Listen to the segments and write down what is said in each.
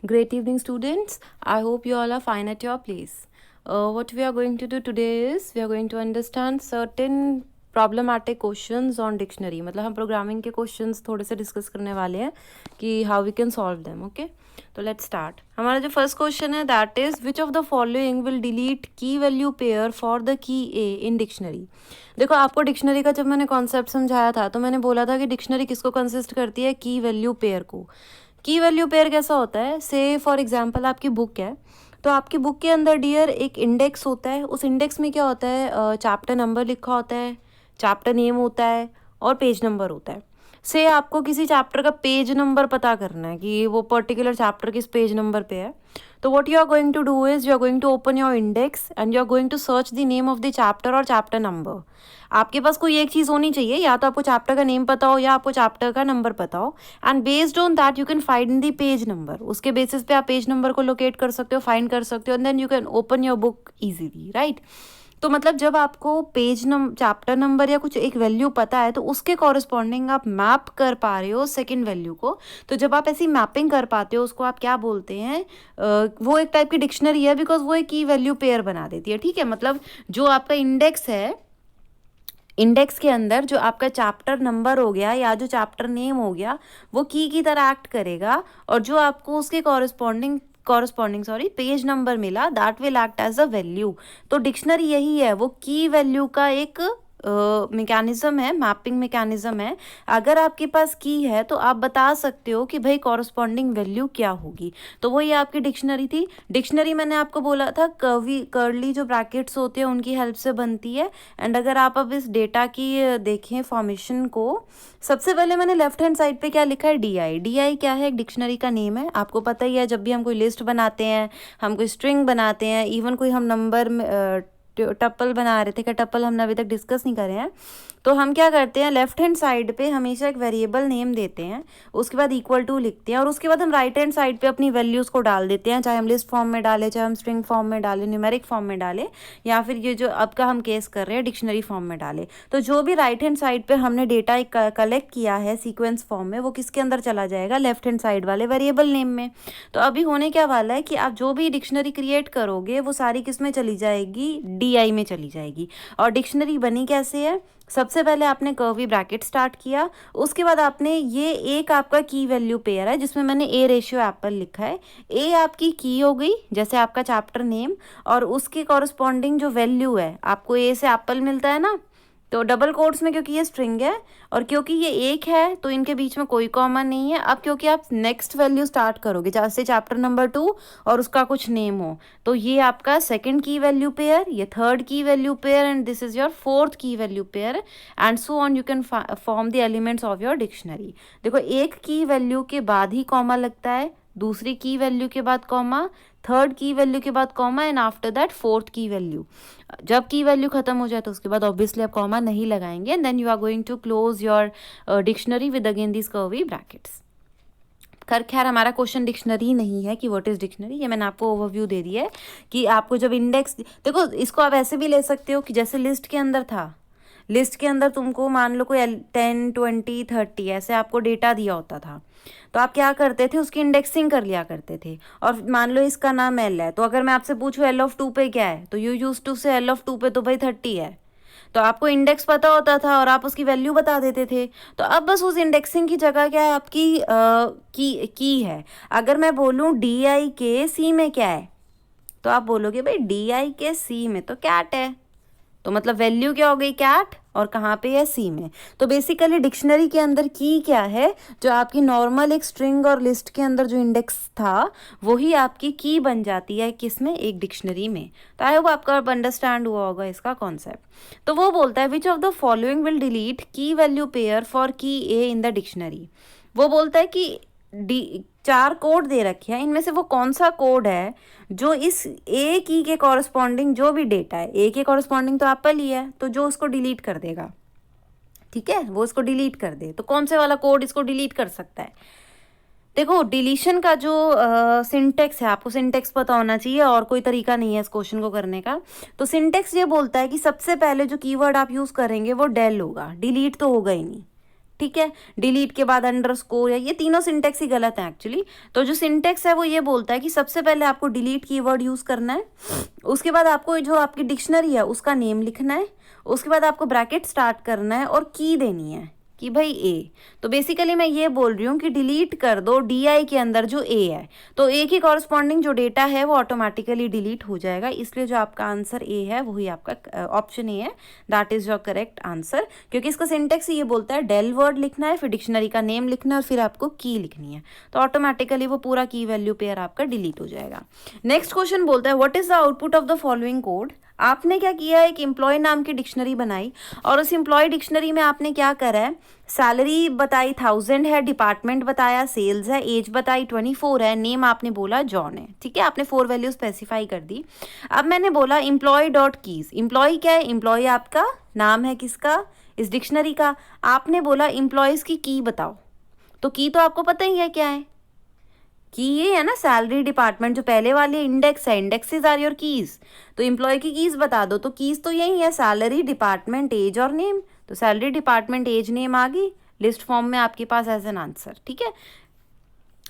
Great evening, students. I hope you all are fine at your place. What we are going to do today is we are going to understand certain problematic questions on dictionary. मतलब हम programming के questions थोड़े से discuss करने वाले हैं कि how we can solve them. Okay, तो लेट्स स्टार्ट. हमारा जो फर्स्ट क्वेश्चन है that is which of the following will delete की value pair for the key A in dictionary. देखो, आपको डिक्शनरी का जब मैंने कॉन्सेप्ट समझाया था तो मैंने बोला था कि डिक्शनरी किसको कंसिस्ट करती है, की वैल्यू पेयर को. की वैल्यू पेयर कैसा होता है, से फॉर एग्जांपल आपकी बुक है, तो आपकी बुक के अंदर डियर एक इंडेक्स होता है. उस इंडेक्स में क्या होता है, चैप्टर नंबर लिखा होता है, चैप्टर नेम होता है और पेज नंबर होता है. से आपको किसी चैप्टर का पेज नंबर पता करना है कि वो पर्टिकुलर चैप्टर किस पेज नंबर पे है. तो what you are going to do is you are going to open your index and you are going to search the name of the chapter और चैप्टर नंबर. आपके पास कोई एक चीज़ होनी चाहिए, या तो आपको चैप्टर का नेम पता हो या आपको चैप्टर का नंबर पता हो. And based on that you can find the page number. उसके बेसिस पे आप पेज नंबर को लोकेट कर सकते हो, फाइंड कर सकते हो, and then you can open your book easily, right. तो मतलब जब आपको पेज चैप्टर नंबर या कुछ एक वैल्यू पता है तो उसके कॉरस्पॉन्डिंग आप मैप कर पा रहे हो सेकंड वैल्यू को. तो जब आप ऐसी मैपिंग कर पाते हो उसको आप क्या बोलते हैं, वो एक टाइप की डिक्शनरी है, बिकॉज वो एक की वैल्यू पेयर बना देती है. ठीक है, मतलब जो आपका इंडेक्स है, इंडेक्स के अंदर जो आपका चैप्टर नंबर हो गया या जो चैप्टर नेम हो गया वो की तरह एक्ट करेगा, और जो आपको उसके कॉरस्पॉन्डिंग पेज नंबर मिला that will act as a value. तो डिक्शनरी यही है, वो की वैल्यू का एक मैकेनिज्म है, मैपिंग मैकेनिज्म है. अगर आपके पास की है तो आप बता सकते हो कि भाई कॉरस्पॉन्डिंग वैल्यू क्या होगी. तो वही आपकी डिक्शनरी थी. डिक्शनरी मैंने आपको बोला था कर्ली जो ब्रैकेट्स होते हैं उनकी हेल्प से बनती है. एंड अगर आप अब इस डेटा की देखें फॉर्मेशन को, सबसे पहले मैंने लेफ्ट हैंड साइड पे क्या लिखा है, डी आई क्या है, एक डिक्शनरी का नेम है. आपको पता ही है, जब भी हम कोई लिस्ट बनाते हैं, हम कोई स्ट्रिंग बनाते हैं, इवन कोई हम नंबर में टप्पल बना रहे थे, क्या टप्पल हमने अभी तक डिस्कस नहीं करे हैं, तो हम क्या करते हैं लेफ्ट हैंड साइड पे हमेशा एक वेरिएबल नेम देते हैं, उसके बाद इक्वल टू लिखते हैं, और उसके बाद हम राइट हैंड साइड पे अपनी वैल्यूज़ को डाल देते हैं, चाहे हम लिस्ट फॉर्म में डालें, चाहे हम स्ट्रिंग फॉर्म में डालें, न्यूमेरिक फॉर्म में डालें, या फिर ये जो अब का हम केस कर रहे हैं डिक्शनरी फॉर्म में डालें. तो जो भी राइट हैंड साइड पे हमने डेटा कलेक्ट किया है सीक्वेंस फॉर्म में, वो किसके अंदर चला जाएगा, लेफ्ट हैंड साइड वाले वेरिएबल नेम में. तो अभी होने क्या वाला है कि आप जो भी डिक्शनरी क्रिएट करोगे वो सारी किस में चली जाएगी, डी में चली जाएगी. और डिक्शनरी बनी कैसे है, सबसे पहले आपने कर्वी ब्रैकेट स्टार्ट किया, उसके बाद आपने ये एक आपका की वैल्यू पेयर है जिसमें मैंने ए रेशियो एप्पल लिखा है. ए आपकी की हो गई, जैसे आपका चैप्टर नेम, और उसके कॉरस्पॉन्डिंग जो वैल्यू है, आपको ए से एप्पल मिलता है ना, तो डबल कोट्स में क्योंकि ये स्ट्रिंग है और क्योंकि ये एक है तो इनके बीच में कोई कॉमा नहीं है. अब क्योंकि आप नेक्स्ट वैल्यू स्टार्ट करोगे, जैसे चैप्टर नंबर 2 और उसका कुछ नेम हो, तो ये आपका सेकंड की वैल्यू पेयर, ये third key value pair, and this is your fourth key value pair, and so on you can form the elements of your dictionary. देखो, एक की वैल्यू के बाद ही कॉमा लगता है, दूसरी की वैल्यू के बाद कॉमा, थर्ड की वैल्यू के बाद comma, and after that fourth key value. जब की वैल्यू खत्म हो जाए तो उसके बाद ऑब्वियसली आप कॉमा नहीं लगाएंगे, and then you are going to close your dictionary with again these curvy brackets. खैर हमारा क्वेश्चन डिक्शनरी नहीं है कि व्हाट इज डिक्शनरी, ये मैंने आपको ओवरव्यू दे दिया है कि आपको जब इंडेक्स, देखो इसको आप ऐसे भी ले सकते हो कि जैसे लिस्ट के अंदर था, लिस्ट के अंदर तुमको मान लो कोई 10 20 30 ऐसे आपको डेटा दिया होता था, तो आप क्या करते थे, उसकी इंडेक्सिंग कर लिया करते थे. और मान लो इसका नाम एल है, तो अगर मैं आपसे पूछूं एल ऑफ 2 पे क्या है, तो यू यूज टू से एल ऑफ 2 पे तो भाई 30 है. तो आपको इंडेक्स पता होता था और आप उसकी वैल्यू बता देते थे. तो अब बस उस इंडेक्सिंग की जगह क्या है, आपकी की है. अगर मैं बोलूँ डी आई के सी में क्या है, तो आप बोलोगे भाई डी आई के सी में तो कैट है, तो मतलब वैल्यू क्या हो गई, कैट, और कहाँ पे है, सी में. तो बेसिकली डिक्शनरी के अंदर की क्या है, जो आपकी नॉर्मल एक स्ट्रिंग और लिस्ट के अंदर जो इंडेक्स था वही आपकी की बन जाती है किसमें, एक डिक्शनरी में. तो आई होप आपका अंडरस्टैंड हुआ होगा इसका कॉन्सेप्ट. तो वो बोलता है which of the following will delete की वैल्यू पेयर फॉर की ए इन द डिक्शनरी. वो बोलता है कि चार कोड दे रखे हैं, इनमें से वो कौन सा कोड है जो इस ए की के कॉरस्पॉन्डिंग जो भी डेटा है, ए के कॉरस्पॉन्डिंग तो एप्पल ही है, तो जो उसको डिलीट कर देगा, ठीक है, वो इसको डिलीट कर दे, तो कौन से वाला कोड इसको डिलीट कर सकता है. देखो, डिलीशन का जो सिंटेक्स है, आपको सिंटेक्स पता होना चाहिए, और कोई तरीका नहीं है इस क्वेश्चन को करने का. तो सिंटेक्स ये बोलता है कि सबसे पहले जो कीवर्ड आप यूज़ करेंगे वो डेल होगा, डिलीट तो होगा ही नहीं. ठीक है। डिलीट के बाद अंडरस्कोर, या ये तीनों सिंटेक्स ही गलत है एक्चुअली। तो जो सिंटेक्स है वो ये बोलता है कि सबसे पहले आपको डिलीट कीवर्ड यूज करना है, उसके बाद आपको जो आपकी डिक्शनरी है उसका नेम लिखना है, उसके बाद आपको ब्रैकेट स्टार्ट करना है और की देनी है कि भाई ए। तो बेसिकली मैं ये बोल रही हूँ कि डिलीट कर दो DI के अंदर जो ए है, तो ए की कॉरस्पॉन्डिंग जो डेटा है वो ऑटोमेटिकली डिलीट हो जाएगा। इसलिए जो आपका आंसर ए है वही आपका ऑप्शन ए है, that is your correct answer. क्योंकि इसका सिंटेक्स ये बोलता है डेल वर्ड लिखना है, फिर डिक्शनरी का नेम लिखना है और फिर आपको की लिखनी है, तो ऑटोमेटिकली वो पूरा की वैल्यू पेयर आपका डिलीट हो जाएगा। नेक्स्ट क्वेश्चन बोलता है what is the output of the following code. आपने क्या किया है, एक एम्प्लॉय नाम की डिक्शनरी बनाई और उस एम्प्लॉय डिक्शनरी में आपने क्या करा है, सैलरी बताई 1000 है, डिपार्टमेंट बताया सेल्स है, एज बताई 24 है, नेम आपने बोला जॉन है। ठीक है, आपने 4 वैल्यू स्पेसिफाई कर दी। अब मैंने बोला एम्प्लॉय डॉट कीज, एम्प्लॉय क्या है, एम्प्लॉय आपका नाम है किसका, इस डिक्शनरी का। आपने बोला एम्प्लॉयज की बताओ, तो की तो आपको पता ही है क्या है, की ये है ना सैलरी डिपार्टमेंट, जो पहले वाले इंडेक्स है, इंडेक्सेस आर योर कीज। तो एम्प्लॉय की कीज बता दो, तो कीज तो यही है सैलरी डिपार्टमेंट एज और नेम। तो सैलरी डिपार्टमेंट एज नेम आ गई लिस्ट फॉर्म में आपके पास एज एन आंसर। ठीक है,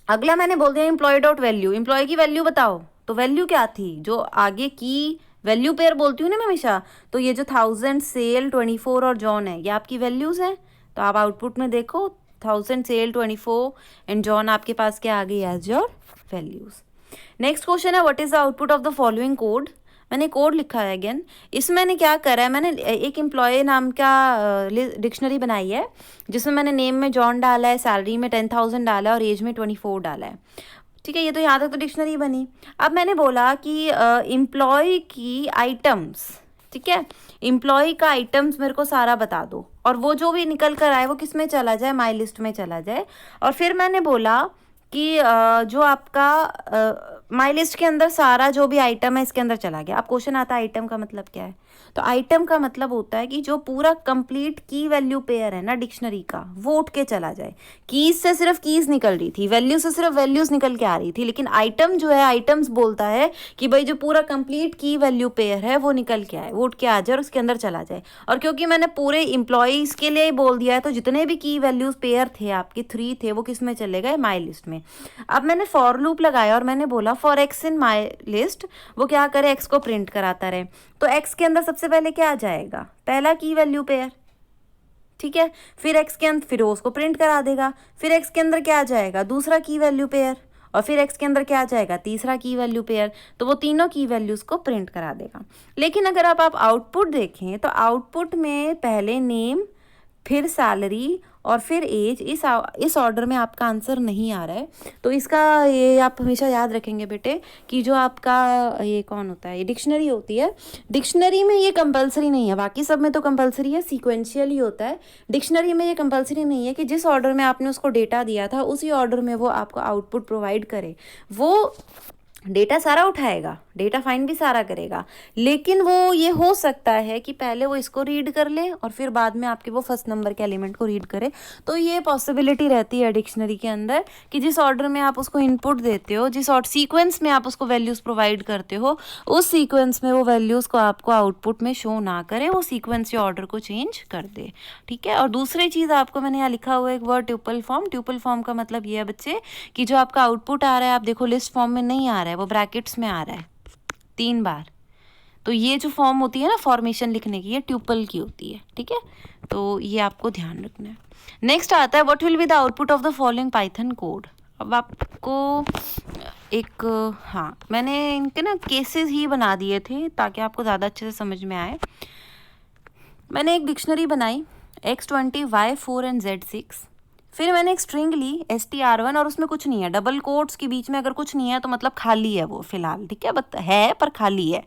अगला मैंने बोल दिया एम्प्लॉय डॉट वैल्यू, एम्प्लॉय की वैल्यू बताओ। तो वैल्यू क्या थी, जो आगे की वैल्यू पेयर बोलती हूँ ना मैं हमेशा, तो ये जो 1000 सेल 24 और जॉन है ये आपकी वैल्यूज हैं। तो आप आउटपुट में देखो 1000 सेल 24 एंड जॉन आपके पास क्या आ गई as your values. Next question है what is the output of the following code. मैंने कोड लिखा है अगेन, इसमें मैंने क्या करा है, मैंने एक एम्प्लॉय नाम का डिक्शनरी बनाई है जिसमें मैंने नेम में जॉन डाला है, सैलरी में 10,000 डाला है और एज में 24 डाला है। ठीक है, ये तो यहाँ तक तो डिक्शनरी बनी। अब मैंने बोला कि एम्प्लॉय की आइटम्स, ठीक है, एम्प्लॉय का आइटम्स मेरे को सारा बता दो और वो जो भी निकल कर आए वो किस में चला जाए, माई लिस्ट में चला जाए। और फिर मैंने बोला कि जो आपका माई लिस्ट के अंदर सारा जो भी आइटम है इसके अंदर चला गया। अब क्वेश्चन आता है आइटम का मतलब क्या है, तो आइटम का मतलब होता है कि जो पूरा कंप्लीट की वैल्यू पेयर है ना डिक्शनरी का वो उठ के चला जाए। कीज से सिर्फ कीज निकल रही थी, वैल्यू से सिर्फ वैल्यूज निकल के आ रही थी, लेकिन आइटम जो है आइटम्स बोलता है कि भाई जो पूरा कंप्लीट की वैल्यू पेयर है वो निकल के आए, वो उठ के आ जाए और उसके अंदर चला जाए। और क्योंकि मैंने पूरे एम्प्लॉयज के लिए ही बोल दिया है तो जितने भी की वैल्यूज पेयर थे आपके 3 थे वो किस में चले गए, माई लिस्ट में। अब मैंने फॉर लूप लगाया और मैंने बोला for x in my list, वो क्या करे एक्स को प्रिंट कराता रहे। तो एक्स के अंदर सबसे पहले क्या आ जाएगा, पहला की वैल्यू पेयर, ठीक है, फिर एक्स के अंदर फिर उसको प्रिंट करा देगा, फिर एक्स के अंदर क्या आ जाएगा, दूसरा की वैल्यू पेयर, और फिर एक्स के अंदर क्या आ जाएगा, तीसरा की वैल्यू पेयर। तो वो तीनों की वैल्यूज को प्रिंट करा देगा। लेकिन अगर आप आउटपुट देखें तो आउटपुट में पहले नेम, फिर सैलरी और फिर एज, इस ऑर्डर में आपका आंसर नहीं आ रहा है। तो इसका ये आप हमेशा याद रखेंगे बेटे कि जो आपका ये कौन होता है, ये डिक्शनरी होती है, डिक्शनरी में ये कंपलसरी नहीं है, बाकी सब में तो कंपलसरी है, सीक्वेंशियल ही होता है। डिक्शनरी में ये कंपलसरी नहीं है कि जिस ऑर्डर में आपने उसको डेटा दिया था उसी ऑर्डर में वो आपको आउटपुट प्रोवाइड करे। वो डेटा सारा उठाएगा, डेटा फाइंड भी सारा करेगा, लेकिन वो ये हो सकता है कि पहले वो इसको रीड कर ले और फिर बाद में आपके वो फर्स्ट नंबर के एलिमेंट को रीड करे। तो ये पॉसिबिलिटी रहती है डिक्शनरी के अंदर कि जिस ऑर्डर में आप उसको इनपुट देते हो, जिस और सीक्वेंस में आप उसको वैल्यूज़ प्रोवाइड करते हो, उस सीक्वेंस में वो वैल्यूज़ को आपको आउटपुट में शो ना करे, वो सीक्वेंस या ऑर्डर को चेंज कर दे। ठीक है, और दूसरी चीज़ आपको मैंने यहाँ लिखा हुआ है एक word tuple form. Tuple form का मतलब ये है बच्चे कि जो आपका आउटपुट आ रहा है, आप देखो लिस्ट फॉर्म में नहीं आ रहा है, वो ब्रैकेट्स में आ रहा है 3 बार। तो ये जो फॉर्म होती है ना फॉर्मेशन लिखने की, ये ट्यूपल की होती है। ठीक है, तो ये आपको ध्यान रखना है। नेक्स्ट आता है what will be the output of the following Python code. अब आपको एक मैंने इनके ना केसेस ही बना दिए थे ताकि आपको ज़्यादा अच्छे से समझ में आए। मैंने एक डिक्शनरी बनाई X20 Y4 एंड Z6, फिर मैंने एक स्ट्रिंग ली STR1 और उसमें कुछ नहीं है, डबल कोट्स के बीच में अगर कुछ नहीं है तो मतलब खाली है वो फिलहाल। ठीक है, है पर खाली है,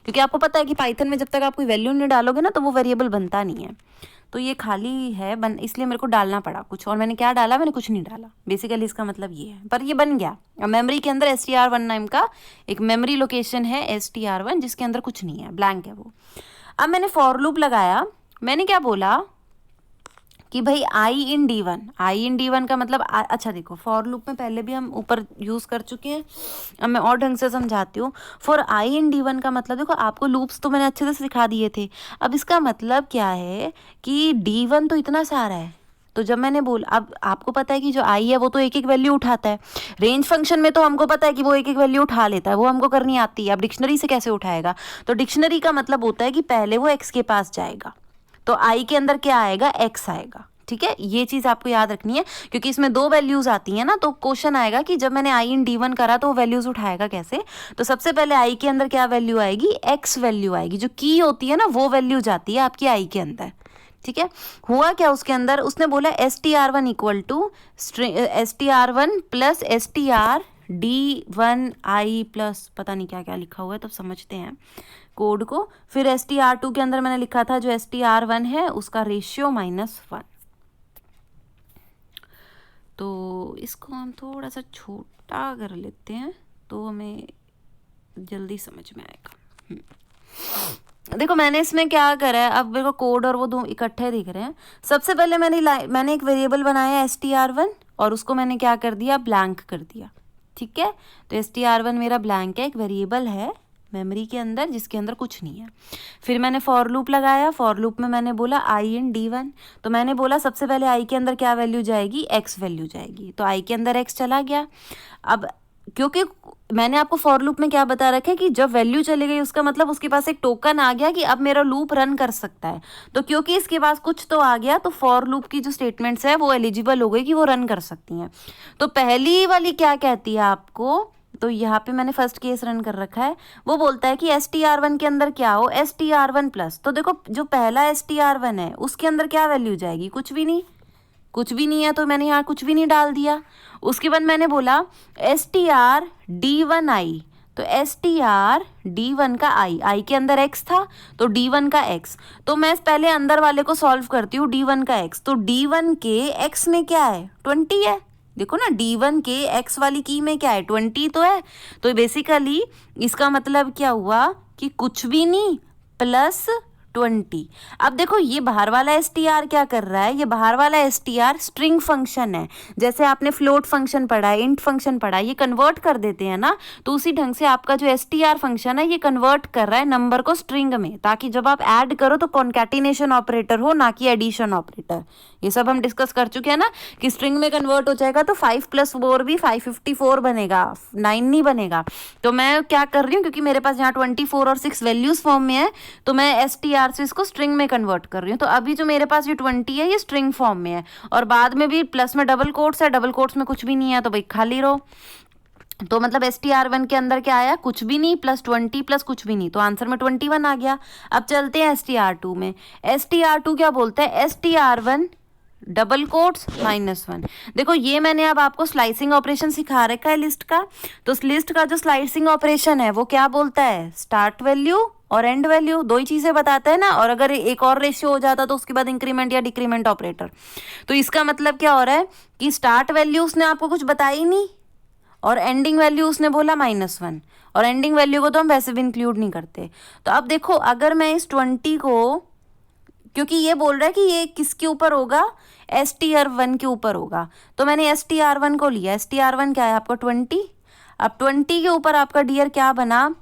क्योंकि आपको पता है कि पाइथन में जब तक आप कोई वैल्यू नहीं डालोगे ना तो वो वेरिएबल बनता नहीं है। तो ये खाली है इसलिए मेरे को डालना पड़ा कुछ, और मैंने क्या डाला, मैंने कुछ नहीं डाला। बेसिकली इसका मतलब ये है, पर ये बन गया। अब मेमोरी के अंदर STR1 नाम का एक मेमोरी लोकेशन है STR1 जिसके अंदर कुछ नहीं है, ब्लैंक है वो। अब मैंने फॉर लूप लगाया, मैंने क्या बोला कि भाई आई इन D1 का मतलब अच्छा देखो, फॉर लूप में पहले भी हम ऊपर यूज़ कर चुके हैं, अब मैं और ढंग से समझाती हूँ। फॉर आई इन D1 का मतलब देखो, आपको लूप्स तो मैंने अच्छे से सिखा दिए थे। अब इसका मतलब क्या है कि D1 तो इतना सारा है, तो जब मैंने बोला, अब आपको पता है कि जो आई है वो तो एक एक वैल्यू उठाता है, रेंज फंक्शन में तो हमको पता है कि वो एक एक वैल्यू उठा लेता है, वो हमको करनी आती है। अब डिक्शनरी से कैसे उठाएगा? तो डिक्शनरी का मतलब होता है कि पहले वो एक्स के पास जाएगा, तो आई के अंदर क्या आएगा? एक्स आएगा। ठीक है, ये चीज आपको याद रखनी है, क्योंकि इसमें दो वैल्यूज आती हैं ना, तो क्वेश्चन आएगा कि जब मैंने आई इन D1 करा तो वो वैल्यूज उठाएगा कैसे। तो सबसे पहले आई के अंदर क्या वैल्यू आएगी? एक्स वैल्यू आएगी, जो की होती है ना वो वैल्यू जाती है आपकी आई के अंदर। ठीक है, हुआ क्या उसके अंदर? उसने बोला STR1 equal to STR1 plus STR D1I plus पता नहीं क्या क्या लिखा हुआ है, तब समझते हैं कोड को। फिर STR2 के अंदर मैंने लिखा था जो STR1 है उसका रेशियो -1। तो इसको हम थोड़ा सा छोटा कर लेते हैं तो हमें जल्दी समझ में आएगा। देखो मैंने इसमें क्या करा है, अब मेरे को कोड और वो दो इकट्ठे दिख रहे हैं। सबसे पहले मैंने एक वेरिएबल बनाया STR1 और उसको मैंने क्या कर दिया? ब्लैंक कर दिया। ठीक है, तो STR1 मेरा ब्लैंक है, एक वेरिएबल है मेमोरी के अंदर जिसके अंदर कुछ नहीं है। फिर मैंने फॉर लूप लगाया, फॉर लूप में मैंने बोला आई इन D1, तो मैंने बोला सबसे पहले आई के अंदर क्या वैल्यू जाएगी? एक्स वैल्यू जाएगी, तो आई के अंदर एक्स चला गया। अब क्योंकि मैंने आपको फॉर लूप में क्या बता रखा है कि जब वैल्यू चली गई उसका मतलब उसके पास एक टोकन आ गया कि अब मेरा लूप रन कर सकता है। तो क्योंकि इसके पास कुछ तो आ गया, तो फॉर लूप की जो स्टेटमेंट्स है वो एलिजिबल हो गई कि वो रन कर सकती हैं। तो पहली वाली क्या कहती है आपको? तो यहाँ पे मैंने फर्स्ट केस रन कर रखा है, वो बोलता है कि STR1 के अंदर क्या हो? STR1 plus. तो देखो जो पहला STR1 है उसके अंदर क्या वैल्यू जाएगी? कुछ भी नहीं, कुछ भी नहीं है, तो मैंने यहाँ कुछ भी नहीं डाल दिया। उसके बाद मैंने बोला STR D1I, तो STR D1 का आई के अंदर x था तो D1 का x, तो मैं पहले अंदर वाले को सॉल्व करती हूँ D1 का x, तो D1 के x में क्या है? 20 है। देखो ना D1 के x वाली की में क्या है? 20 तो है। तो बेसिकली इसका मतलब क्या हुआ कि कुछ भी नहीं प्लस 20। अब देखो ये बाहर वाला STR क्या कर रहा है? ये बाहर वाला STR स्ट्रिंग फंक्शन है, जैसे आपने फ्लोट फंक्शन पढ़ा है, इंट फंक्शन पढ़ा है, ये कन्वर्ट कर देते हैं ना, तो उसी ढंग से आपका जो STR फंक्शन है ये कन्वर्ट कर रहा है नंबर को स्ट्रिंग में, ताकि जब आप ऐड करो तो कॉन्कैटिनेशन ऑपरेटर हो, ना कि एडिशन ऑपरेटर। ये सब हम डिस्कस कर चुके हैं ना कि स्ट्रिंग में कन्वर्ट हो जाएगा तो 5 + 4 भी 554 बनेगा, 9 नहीं बनेगा। तो मैं क्या कर रही हूँ, क्योंकि मेरे पास यहाँ 24 और 6 वैल्यूज फॉर्म में है, तो मैं STR से इसको स्ट्रिंग में कन्वर्ट कर रही हूँ। तो अभी जो मेरे पास ये 20 है ये स्ट्रिंग फॉर्म में है, और बाद में भी प्लस में डबल कोट्स है, डबल कोट्स में कुछ भी नहीं है, तो भाई खाली रहो। तो मतलब STR1 के अंदर क्या आया? कुछ भी नहीं प्लस 20 प्लस कुछ भी नहीं, तो आंसर में 21 आ गया। अब चलते हैं STR2 में। STR2 क्या बोलता है? STR1 double quotes -1। देखो ये मैंने अब आपको स्लाइसिंग ऑपरेशन सिखा रखा है लिस्ट का, तो उस लिस्ट का जो स्लाइसिंग ऑपरेशन है वो क्या बोलता है? स्टार्ट वैल्यू और एंड वैल्यू, दो ही चीजें बताता है ना, और अगर एक और रेशियो हो जाता तो उसके बाद इंक्रीमेंट या डिक्रीमेंट ऑपरेटर। तो इसका मतलब क्या हो रहा है कि स्टार्ट वैल्यू उसने आपको कुछ बताई नहीं, और एंडिंग वैल्यू उसने बोला -1, और एंडिंग वैल्यू को तो हम वैसे भी इंक्लूड नहीं करते। तो अब देखो अगर मैं इस 20 को, क्योंकि ये बोल रहा है कि ये किसके ऊपर होगा? STR1 के ऊपर होगा, तो मैंने STR1 को लिया। STR1 क्या है आपका? 20। अब 20 के ऊपर आपका डियर क्या बना?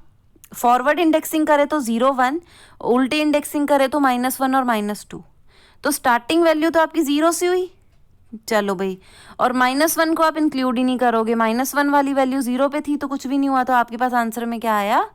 फॉरवर्ड इंडेक्सिंग करे तो 0 1, उल्टे इंडेक्सिंग करे तो -1 और -2, तो स्टार्टिंग वैल्यू तो आपकी 0 से हुई। चलो भाई, और -1 को आप इंक्लूड ही नहीं करोगे, -1 वाली वैल्यू 0 पे थी तो कुछ भी नहीं हुआ, तो आपके पास आंसर में क्या आया?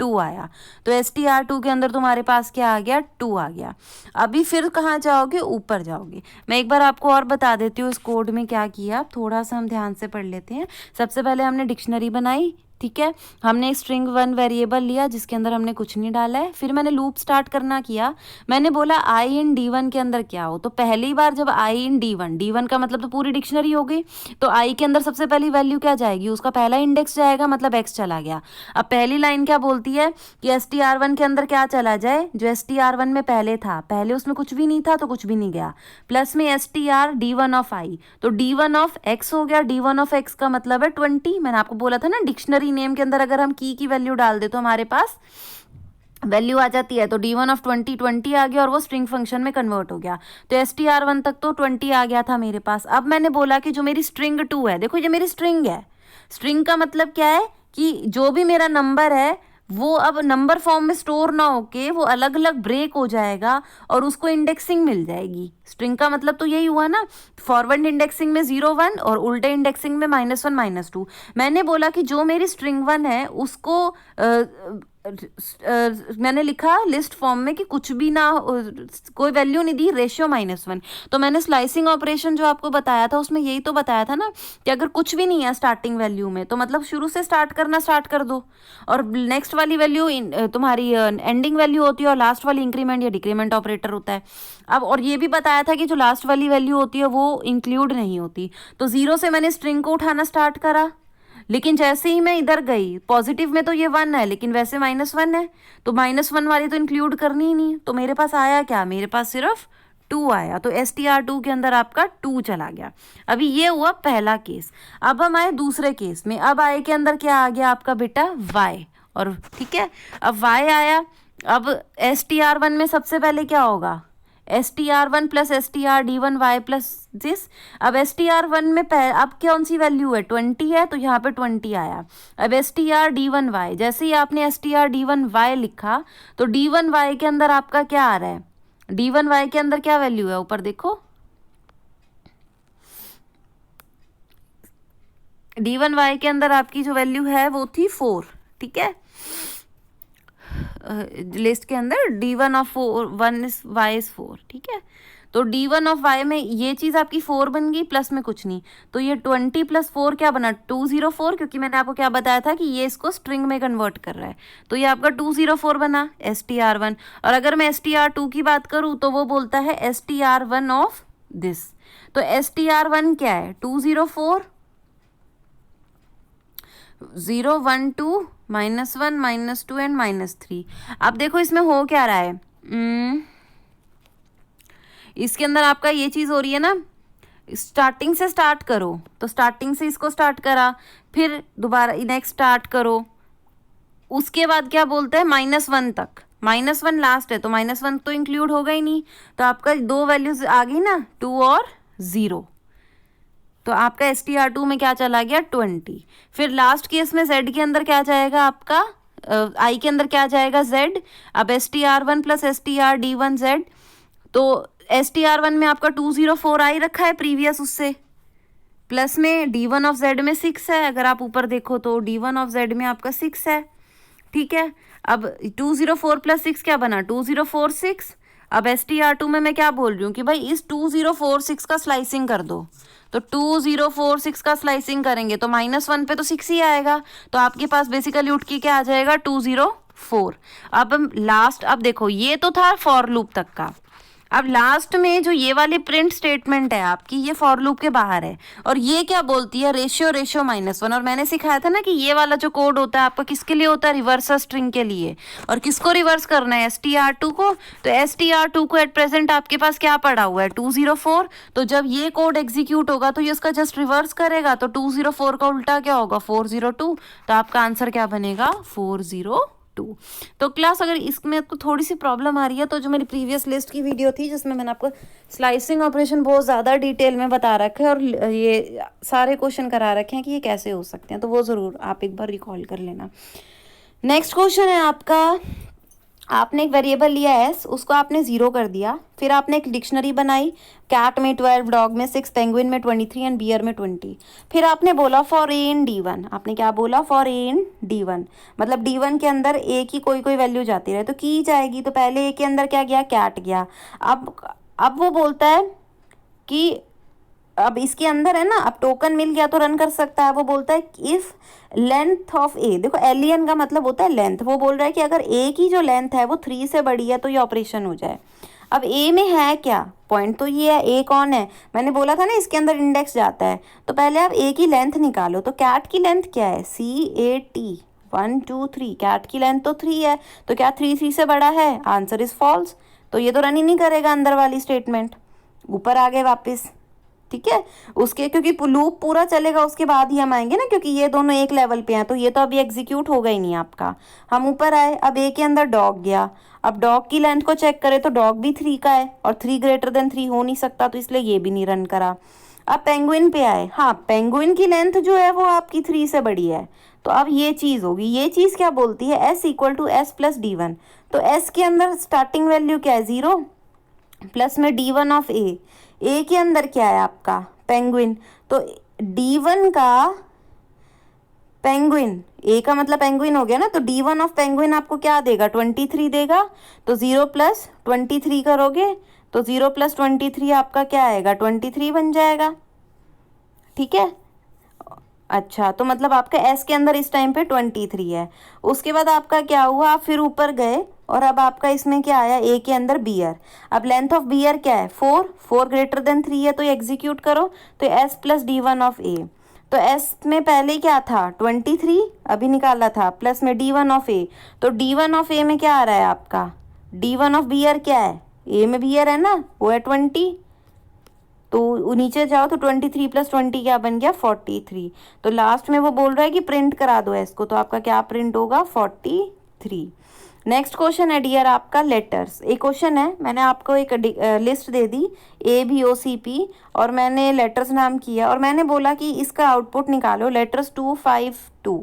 2 आया। तो STR2 के अंदर तुम्हारे पास क्या आ गया? 2 आ गया। अभी फिर कहाँ जाओगे? ऊपर जाओगे। मैं एक बार आपको और बता देती हूँ इस कोड में क्या किया, थोड़ा सा हम ध्यान से पढ़ लेते हैं। सबसे पहले हमने डिक्शनरी बनाई, ठीक है, हमने स्ट्रिंग 1 वेरिएबल लिया जिसके अंदर हमने कुछ नहीं डाला है। फिर मैंने लूप स्टार्ट करना किया, मैंने बोला आई इन D1 के अंदर क्या हो। तो पहली बार जब आई इन D1 का मतलब तो पूरी डिक्शनरी हो गई, तो आई के अंदर सबसे पहली वैल्यू क्या जाएगी? उसका पहला इंडेक्स जाएगा, मतलब x चला गया। अब पहली लाइन क्या बोलती है कि STR1 के अंदर क्या चला जाए? जो STR1 में पहले था, पहले उसमें कुछ भी नहीं था तो कुछ भी नहीं गया, प्लस में STR D1 ऑफ आई, तो D1 ऑफ x हो गया। D1 ऑफ x का मतलब है 20। मैंने आपको बोला था ना डिक्शनरी नेम के अंदर अगर हम की वैल्यू डाल दे तो हमारे पास वैल्यू आ जाती है। तो D1 ऑफ 20 आ गया और वो स्ट्रिंग फंक्शन में कन्वर्ट हो गया। तो STR1 तक तो 20 आ गया था मेरे पास। अब मैंने बोला कि जो मेरी स्ट्रिंग 2 है, देखो ये मेरी स्ट्रिंग है। स्ट्रिंग का मतलब क्या है कि जो भी मेरा नंबर है वो अब नंबर फॉर्म में स्टोर ना होके वो अलग अलग ब्रेक हो जाएगा और उसको इंडेक्सिंग मिल जाएगी। स्ट्रिंग का मतलब तो यही हुआ ना, फॉरवर्ड इंडेक्सिंग में 0 1 और उल्टे इंडेक्सिंग में -1 -2। मैंने बोला कि जो मेरी स्ट्रिंग 1 है उसको मैंने लिखा लिस्ट फॉर्म में कि कुछ भी ना कोई वैल्यू नहीं दी, रेशियो -1। तो मैंने स्लाइसिंग ऑपरेशन जो आपको बताया था उसमें यही तो बताया था ना कि अगर कुछ भी नहीं है स्टार्टिंग वैल्यू में तो मतलब शुरू से स्टार्ट करना स्टार्ट कर दो, और नेक्स्ट वाली वैल्यू तुम्हारी एंडिंग वैल्यू होती है और लास्ट वाली इंक्रीमेंट या डिक्रीमेंट ऑपरेटर होता है। अब और ये भी बताया था कि जो लास्ट वाली वैल्यू होती है वो इंक्लूड नहीं होती। तो 0 से मैंने स्ट्रिंग को उठाना स्टार्ट करा, लेकिन जैसे ही मैं इधर गई पॉजिटिव में तो ये 1 है लेकिन वैसे -1 है, तो -1 वाली तो इंक्लूड करनी ही नहीं। तो मेरे पास आया क्या, मेरे पास सिर्फ 2 आया। तो str2 के अंदर आपका 2 चला गया। अभी ये हुआ पहला केस। अब हम आए दूसरे केस में। अब आए के अंदर क्या आ गया आपका बेटा, y। और ठीक है, अब y आया। अब str1 में सबसे पहले क्या होगा, str1 plus str_d1 y plus this. अब str1 में अब कौन सी वैल्यू है, 20 है, तो यहाँ पे 20 आया। अब str_d1 y, जैसे ही आपने str_d1 y लिखा तो d1 y के अंदर आपका क्या आ रहा है, d1 y के अंदर क्या वैल्यू है, ऊपर देखो, d1 y के अंदर आपकी जो वैल्यू है वो थी 4। ठीक है, लिस्ट के अंदर d1 of 1 is y is 4। ठीक है, तो d1 ऑफ y में ये चीज़ आपकी 4 बन गई, प्लस में कुछ नहीं। तो ये 20 + 4 क्या बना, 204, क्योंकि मैंने आपको क्या बताया था कि ये इसको स्ट्रिंग में कन्वर्ट कर रहा है। तो ये आपका 204 बना str1। और अगर मैं str2 की बात करूँ तो वो बोलता है str1 ऑफ दिस। तो str1 क्या है, 204 0 1 2 -1 -2 एंड -3। अब देखो इसमें हो क्या रहा है, इसके अंदर आपका ये चीज़ हो रही है ना, स्टार्टिंग से स्टार्ट करो, तो स्टार्टिंग से इसको स्टार्ट करा, फिर दोबारा नेक्स्ट स्टार्ट करो, उसके बाद क्या बोलते हैं -1 तक। -1 लास्ट है तो -1 तो इंक्लूड होगा ही नहीं, तो आपका 2 वैल्यूज आ गई ना, 2 और 0। तो आपका str2 में क्या चला गया, 20। फिर लास्ट केस में z के अंदर क्या जाएगा आपका, i के अंदर क्या जाएगा, z। अब str1 प्लस str_d1 z, तो str1 में आपका 204 आई रखा है प्रीवियस उससे, प्लस में d1 ऑफ z में 6 है। अगर आप ऊपर देखो तो d1 ऑफ z में आपका 6 है। ठीक है, अब 204 + 6 क्या बना, 2046। अब str2 में मैं क्या बोल रही हूँ कि भाई इस 2046 का स्लाइसिंग कर दो, तो 2046 का स्लाइसिंग करेंगे तो -1 पे तो 6 ही आएगा, तो आपके पास बेसिकली उठ के क्या आ जाएगा, 204। अब लास्ट, अब देखो ये तो था फॉर लूप तक का। अब लास्ट में जो ये वाली प्रिंट स्टेटमेंट है आपकी, ये फॉर लूप के बाहर है, और ये क्या बोलती है, रेशियो रेशियो -1। और मैंने सिखाया था ना कि ये वाला जो कोड होता है आपका किसके लिए होता है, रिवर्स स्ट्रिंग के लिए। और किसको रिवर्स करना है, str2 को। तो str2 को एट प्रेजेंट आपके पास क्या पड़ा हुआ है, 204। तो जब ये कोड एग्जीक्यूट होगा तो ये उसका जस्ट रिवर्स करेगा, तो 204 का उल्टा क्या होगा, 402। तो आपका आंसर क्या बनेगा, 402। तो क्लास, अगर इसमें आपको थोड़ी सी प्रॉब्लम आ रही है तो जो मेरी प्रीवियस लिस्ट की वीडियो थी जिसमें मैंने आपको स्लाइसिंग ऑपरेशन बहुत ज़्यादा डिटेल में बता रखा है और ये सारे क्वेश्चन करा रखे हैं कि ये कैसे हो सकते हैं, तो वो ज़रूर आप एक बार रिकॉल कर लेना। नेक्स्ट क्वेश्चन है आपका, आपने एक वेरिएबल लिया s, उसको आपने 0 कर दिया, फिर आपने एक डिक्शनरी बनाई, कैट में 12, डॉग में 6, पेंगुइन में 23 एंड बियर में 20। फिर आपने बोला फॉर a इन d1, आपने क्या बोला, फॉर a इन d1, मतलब d1 के अंदर a की कोई कोई वैल्यू जाती रहे तो की जाएगी। तो पहले a के अंदर क्या गया, कैट गया। अब वो बोलता है कि अब इसके अंदर है ना, अब टोकन मिल गया तो रन कर सकता है। वो बोलता है इफ लेंथ ऑफ ए, देखो एलियन का मतलब होता है लेंथ, वो बोल रहा है कि अगर ए की जो लेंथ है वो 3 से बड़ी है तो ये ऑपरेशन हो जाए। अब ए में है क्या, पॉइंट तो ये है, ए कौन है, मैंने बोला था ना इसके अंदर इंडेक्स जाता है। तो पहले आप ए की लेंथ निकालो, तो कैट की लेंथ क्या है, CAT 1 2 3, कैट की लेंथ तो 3 है, तो क्या 3 से बड़ा है, आंसर इज फॉल्स। तो ये तो रन ही नहीं करेगा अंदर वाली स्टेटमेंट, ऊपर आ गए वापस। ठीक है, उसके क्योंकि लूप पूरा चलेगा उसके बाद ही हम आएंगे ना, क्योंकि ये दोनों एक लेवल पे हैं, तो ये तो अभी एग्जीक्यूट होगा ही नहीं आपका। हम ऊपर आए, अब ए के अंदर डॉग गया, अब डॉग की लेंथ को चेक करें तो डॉग भी 3 का है और 3 > 3 हो नहीं सकता, तो इसलिए ये भी नहीं रन करा। अब पेंगुइन पे आए, हाँ पेंगुइन की लेंथ जो है वो आपकी 3 से बड़ी है, तो अब ये चीज़ होगी, ये चीज़ क्या बोलती है, s equal to S plus D one. तो s के अंदर स्टार्टिंग वैल्यू क्या है 0, प्लस में d1 ऑफ a के अंदर क्या है आपका पेंगुइन, तो d1 का पेंगुइन, ए का मतलब पेंगुइन हो गया ना, तो d1 ऑफ पेंगुइन आपको क्या देगा 23 देगा, तो 0 प्लस 23 करोगे तो 0 प्लस 23 आपका क्या आएगा 23 बन जाएगा, ठीक है। अच्छा, तो मतलब आपका एस के अंदर इस टाइम पे 23 है। उसके बाद आपका क्या हुआ, आप फिर ऊपर गए और अब आपका इसमें क्या आया, ए के अंदर बियर। अब लेंथ ऑफ बियर क्या है 4, 4 ग्रेटर देन 3 है, तो एग्जीक्यूट करो, तो एस प्लस d1 ऑफ ए, तो एस में पहले क्या था 23 अभी निकाला था, प्लस में d1 ऑफ ए, तो d1 ऑफ ए में क्या आ रहा है आपका, d1 ऑफ बियर क्या है, ए में बियर है ना वो है 20, तो नीचे जाओ तो 23 प्लस 20 क्या बन गया 43, तो लास्ट में वो बोल रहा है कि प्रिंट करा दो इसको, तो आपका क्या प्रिंट होगा 43। नेक्स्ट क्वेश्चन है डियर आपका लेटर्स। एक क्वेश्चन है, मैंने आपको एक लिस्ट दे दी ABOCP और मैंने लेटर्स नाम किया और मैंने बोला कि इसका आउटपुट निकालो लेटर्स 2 5 2,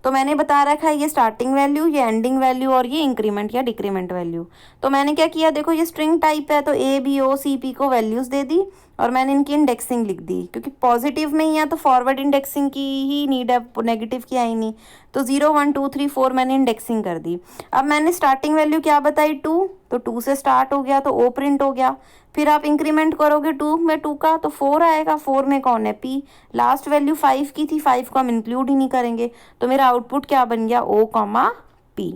तो मैंने बता रखा है ये स्टार्टिंग वैल्यू, ये एंडिंग वैल्यू और ये इंक्रीमेंट या डिक्रीमेंट वैल्यू। तो मैंने क्या किया, देखो ये स्ट्रिंग टाइप है तो ABOCP को वैल्यूज़ दे दी और मैंने इनकी इंडेक्सिंग लिख दी, क्योंकि पॉजिटिव में ही है तो फॉरवर्ड इंडेक्सिंग की ही नीड है, नेगेटिव की आई नहीं, तो 0 1 2 3 4 मैंने इंडेक्सिंग कर दी। अब मैंने स्टार्टिंग वैल्यू क्या बताई 2, तो 2 से स्टार्ट हो गया तो O प्रिंट हो गया, फिर आप इंक्रीमेंट करोगे 2 में 2 का तो 4 आएगा, 4 में कौन है P, लास्ट वैल्यू 5 की थी, 5 को हम इंक्लूड ही नहीं करेंगे, तो मेरा आउटपुट क्या बन गया O P।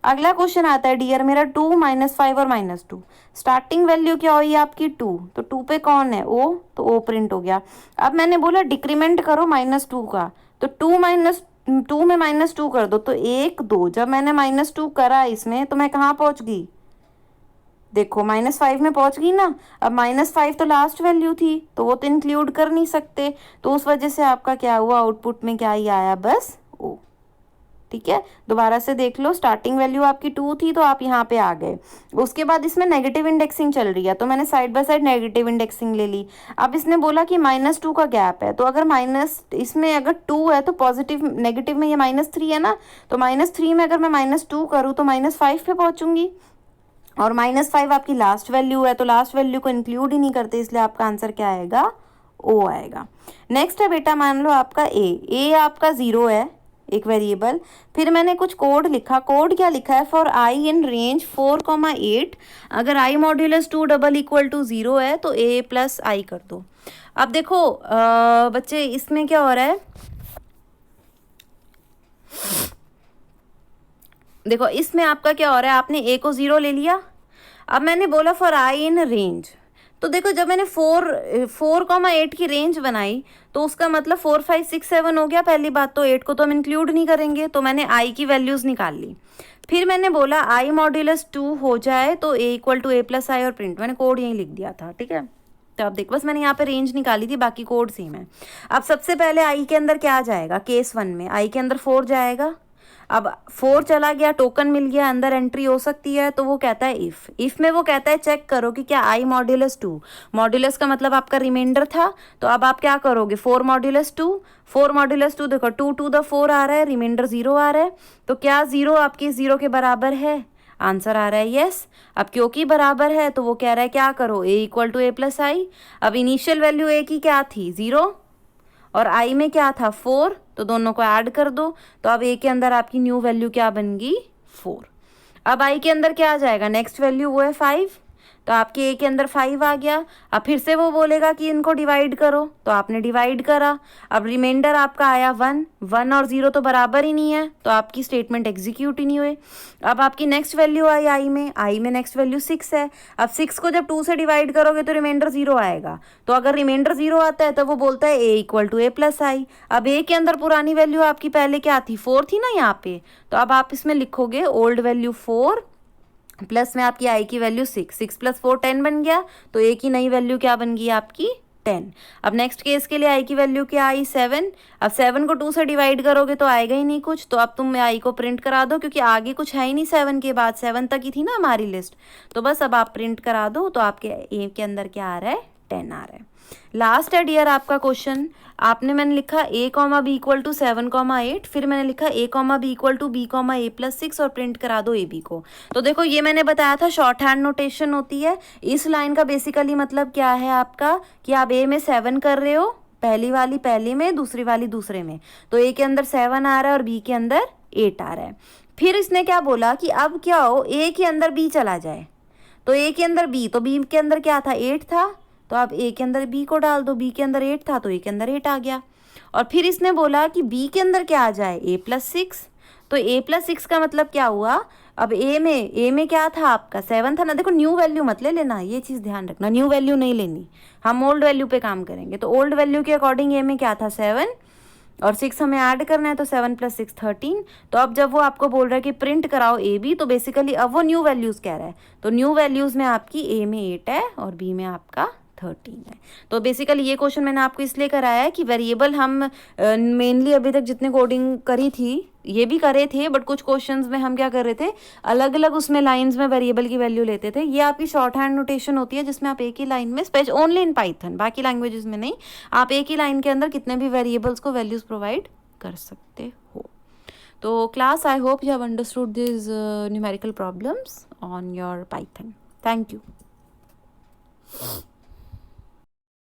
अगला क्वेश्चन आता है डियर मेरा 2 -5 और -2, स्टार्टिंग वैल्यू क्या हुई आपकी 2, तो 2 पे कौन है O, तो O प्रिंट हो गया। अब मैंने बोला डिक्रीमेंट करो -2 का, तो 2 में -2 कर दो, तो 1 2, जब मैंने -2 करा इसमें तो मैं कहाँ पहुँच गई, देखो -5 में पहुंच गई ना। अब -5 तो लास्ट वैल्यू थी तो वो तो इंक्लूड कर नहीं सकते, तो उस वजह से आपका क्या हुआ, आउटपुट में क्या ही आया बस O, ठीक है। दोबारा से देख लो, स्टार्टिंग वैल्यू आपकी 2 थी तो आप यहाँ पे आ गए, उसके बाद इसमें नेगेटिव इंडेक्सिंग चल रही है तो मैंने side by side negative indexing ले ली। अब इसने बोला कि -2 का गैप है, तो अगर इसमें अगर 2 है तो पॉजिटिव नेगेटिव में ये -3 है ना, तो -3 में अगर मैं -2 करूँ तो -5 पे पहुँचूंगी, और -5 आपकी लास्ट वैल्यू है तो लास्ट वैल्यू को इंक्लूड ही नहीं करते, इसलिए आपका आंसर क्या आएगा O आएगा। नेक्स्ट है बेटा मान लो आपका A आपका 0 है एक वेरिएबल, फिर मैंने कुछ कोड लिखा, कोड क्या लिखा है, फॉर I इन रेंज 4,8 अगर I modulus 2 double equal to 0 है तो A प्लस I कर दो। अब देखो बच्चे इसमें क्या हो रहा है, देखो इसमें आपका क्या हो रहा है, आपने A को 0 ले लिया, अब मैंने बोला फॉर I इन रेंज, तो देखो जब मैंने 4,8 की रेंज बनाई तो उसका मतलब 4 5 6 7 हो गया पहली बात, तो 8 को तो हम इंक्लूड नहीं करेंगे, तो मैंने I की वैल्यूज़ निकाल ली। फिर मैंने बोला I मॉड्यूलस 2 हो जाए तो A equal to A plus I और प्रिंट, मैंने कोड यहीं लिख दिया था, ठीक है। तो अब देखो बस मैंने यहाँ पे रेंज निकाली थी, बाकी कोड सेम है। अब सबसे पहले I के अंदर क्या जाएगा, केस 1 में I के अंदर 4 जाएगा, अब 4 चला गया, टोकन मिल गया, अंदर एंट्री हो सकती है, तो वो कहता है इफ में वो कहता है चेक करो कि क्या I मॉड्यूलस 2, मॉड्यूलस का मतलब आपका रिमाइंडर था, तो अब आप क्या करोगे 4 मॉड्यूलस 2, 4 मॉड्यूलस 2 देखो 2 टू द 4 आ रहा है, रिमाइंडर 0 आ रहा है, तो क्या 0 आपकी 0 के बराबर है, आंसर आ रहा है यस। अब क्योंकि बराबर है तो वो कह रहा है क्या करो A equal to A plus I, अब इनिशियल वैल्यू A की क्या थी 0 और I में क्या था 4, तो दोनों को ऐड कर दो, तो अब A के अंदर आपकी न्यू वैल्यू क्या बन गई 4। अब I के अंदर क्या आ जाएगा, नेक्स्ट वैल्यू वो है 5, तो आपके A के अंदर 5 आ गया। अब फिर से वो बोलेगा कि इनको डिवाइड करो, तो आपने डिवाइड करा, अब रिमाइंडर आपका आया 1, 1 और 0 तो बराबर ही नहीं है, तो आपकी स्टेटमेंट एग्जीक्यूट ही नहीं हुई। अब आपकी नेक्स्ट वैल्यू आई I में नेक्स्ट वैल्यू 6 है, अब 6 को जब 2 से डिवाइड करोगे तो रिमाइंडर 0 आएगा, तो अगर रिमाइंडर 0 आता है तो वो बोलता है A equal to A plus I। अब A के अंदर पुरानी वैल्यू आपकी पहले क्या थी 4 थी ना यहाँ पे, तो अब आप इसमें लिखोगे ओल्ड वैल्यू 4 प्लस में आपकी I की वैल्यू 6, 6 प्लस 4 10 बन गया, तो A की नई वैल्यू क्या बन गई आपकी 10। अब नेक्स्ट केस के लिए I की वैल्यू क्या आई 7, अब 7 को 2 से डिवाइड करोगे तो आएगा ही नहीं कुछ, तो अब तुम I को प्रिंट करा दो, क्योंकि आगे कुछ है ही नहीं 7 के बाद, 7 तक ही थी ना हमारी लिस्ट, तो बस अब आप प्रिंट करा दो, तो आपके A के अंदर क्या आ रहा है 10 आ रहा है। लास्ट है डियर आपका क्वेश्चन, आपने मैंने लिखा a comma B equal to 7,8, फिर मैंने लिखा a comma B equal to b comma a plus 6 और प्रिंट करा दो a b को। तो देखो ये मैंने बताया था शॉर्ट हैंड नोटेशन होती है। इस लाइन का बेसिकली मतलब क्या है आपका कि आप a में 7 कर रहे हो, पहली वाली पहली में, दूसरी वाली दूसरे में, तो a के अंदर 7 आ रहा है और b के अंदर 8 आ रहा है। फिर इसने क्या बोला कि अब क्या हो, a के अंदर b चला जाए, तो a के अंदर b, तो b के अंदर क्या था 8 था, तो आप a के अंदर b को डाल दो, b के अंदर 8 था तो a के अंदर 8 आ गया। और फिर इसने बोला कि b के अंदर क्या आ जाए a प्लस 6, तो a प्लस 6 का मतलब क्या हुआ, अब a में क्या था आपका 7 था ना। देखो न्यू वैल्यू मत ले लेना, ये चीज़ ध्यान रखना, न्यू वैल्यू नहीं लेनी, हम ओल्ड वैल्यू पे काम करेंगे। तो ओल्ड वैल्यू के अकॉर्डिंग a में क्या था 7 और 6 हमें ऐड करना है, तो 7 प्लस 6 13। तो अब जब वो आपको बोल रहा है कि प्रिंट कराओ ए बी, तो बेसिकली अब वो न्यू वैल्यूज़ कह रहा है, तो न्यू वैल्यूज़ में आपकी ए में 8 है और बी में आपका 13 है। तो बेसिकली ये क्वेश्चन मैंने आपको इसलिए कराया है कि वेरिएबल हम मेनली अभी तक जितने कोडिंग करी थी ये भी करे थे, बट कुछ क्वेश्चंस में हम क्या कर रहे थे, अलग अलग उसमें लाइंस में वेरिएबल की वैल्यू लेते थे। ये आपकी शॉर्ट हैंड नोटेशन होती है जिसमें आप एक ही लाइन में, स्पेशल ओनली इन पाइथन, बाकी लैंग्वेजेस में नहीं, आप एक ही लाइन के अंदर कितने भी वेरिएबल्स को वैल्यूज प्रोवाइड कर सकते हो। तो class, I hope you have understood this numerical problems on your Python. Thank you.